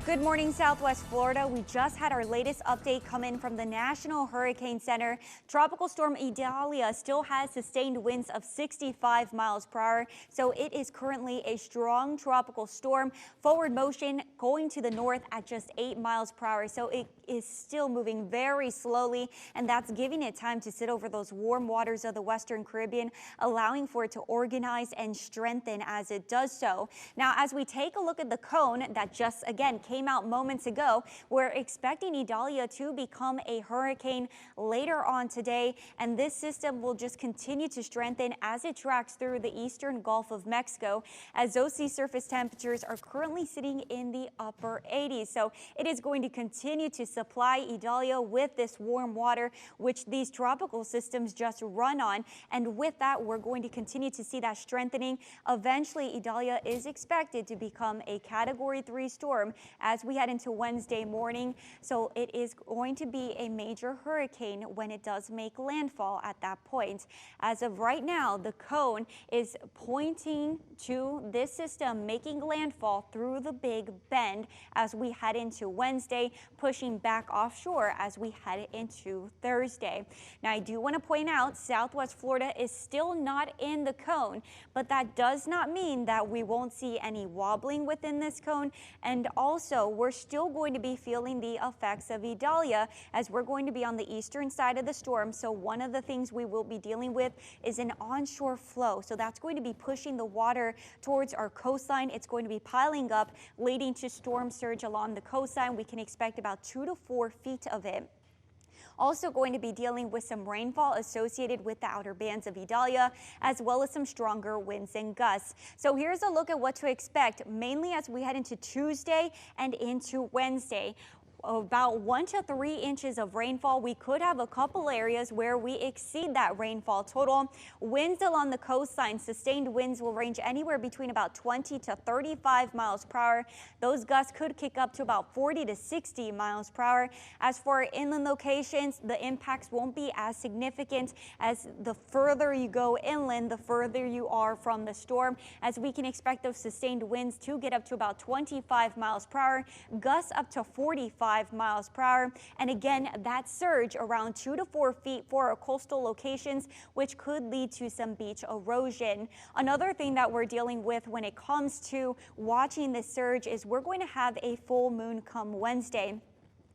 Good morning, Southwest Florida. We just had our latest update come in from the National Hurricane Center. Tropical Storm Idalia still has sustained winds of 65 miles per hour, so it is currently a strong tropical storm. Forward motion going to the north at just 8 miles per hour, so it is still moving very slowly, and that's giving it time to sit over those warm waters of the Western Caribbean, allowing for it to organize and strengthen as it does so. Now, as we take a look at the cone that just again came out moments ago, we're expecting Idalia to become a hurricane later on today, and this system will just continue to strengthen as it tracks through the eastern Gulf of Mexico, as those sea surface temperatures are currently sitting in the upper 80s. So it is going to continue to supply Idalia with this warm water, which these tropical systems just run on. And with that, we're going to continue to see that strengthening. Eventually, Idalia is expected to become a Category 3 storm as we head into Wednesday morning. So it is going to be a major hurricane when it does make landfall at that point. As of right now, the cone is pointing to this system making landfall through the Big Bend as we head into Wednesday, pushing back offshore as we head into Thursday. Now, I do want to point out Southwest Florida is still not in the cone, but that does not mean that we won't see any wobbling within this cone. And also, we're still going to be feeling the effects of Idalia as we're going to be on the eastern side of the storm. So one of the things we will be dealing with is an onshore flow. So that's going to be pushing the water towards our coastline. It's going to be piling up, leading to storm surge along the coastline. We can expect about 2 to 4 feet of it. Also going to be dealing with some rainfall associated with the outer bands of Idalia, as well as some stronger winds and gusts. So here's a look at what to expect, mainly as we head into Tuesday and into Wednesday. About 1 to 3 inches of rainfall. We could have a couple areas where we exceed that rainfall total. Winds along the coastline, sustained winds will range anywhere between about 20 to 35 miles per hour. Those gusts could kick up to about 40 to 60 miles per hour. As for inland locations, the impacts won't be as significant, as the further you go inland, the further you are from the storm, as we can expect those sustained winds to get up to about 25 miles per hour, gusts up to 45 miles per hour. And again, that surge around 2 to 4 feet for our coastal locations, which could lead to some beach erosion. Another thing that we're dealing with when it comes to watching this surge is we're going to have a full moon come Wednesday.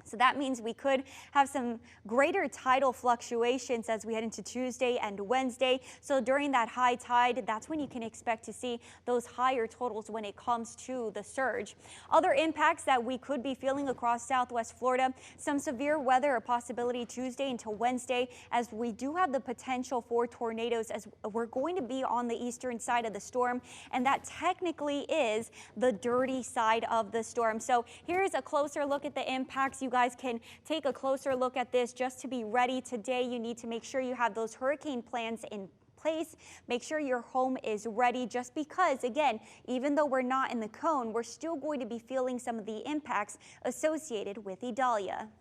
So that means we could have some greater tidal fluctuations as we head into Tuesday and Wednesday. So during that high tide, that's when you can expect to see those higher totals when it comes to the surge. Other impacts that we could be feeling across Southwest Florida, some severe weather, a possibility Tuesday into Wednesday, as we do have the potential for tornadoes as we're going to be on the eastern side of the storm. And that technically is the dirty side of the storm. So here's a closer look at the impacts. You guys can take a closer look at this just to be ready today. You need to make sure you have those hurricane plans in place. Make sure your home is ready, just because, again, even though we're not in the cone, we're still going to be feeling some of the impacts associated with Idalia.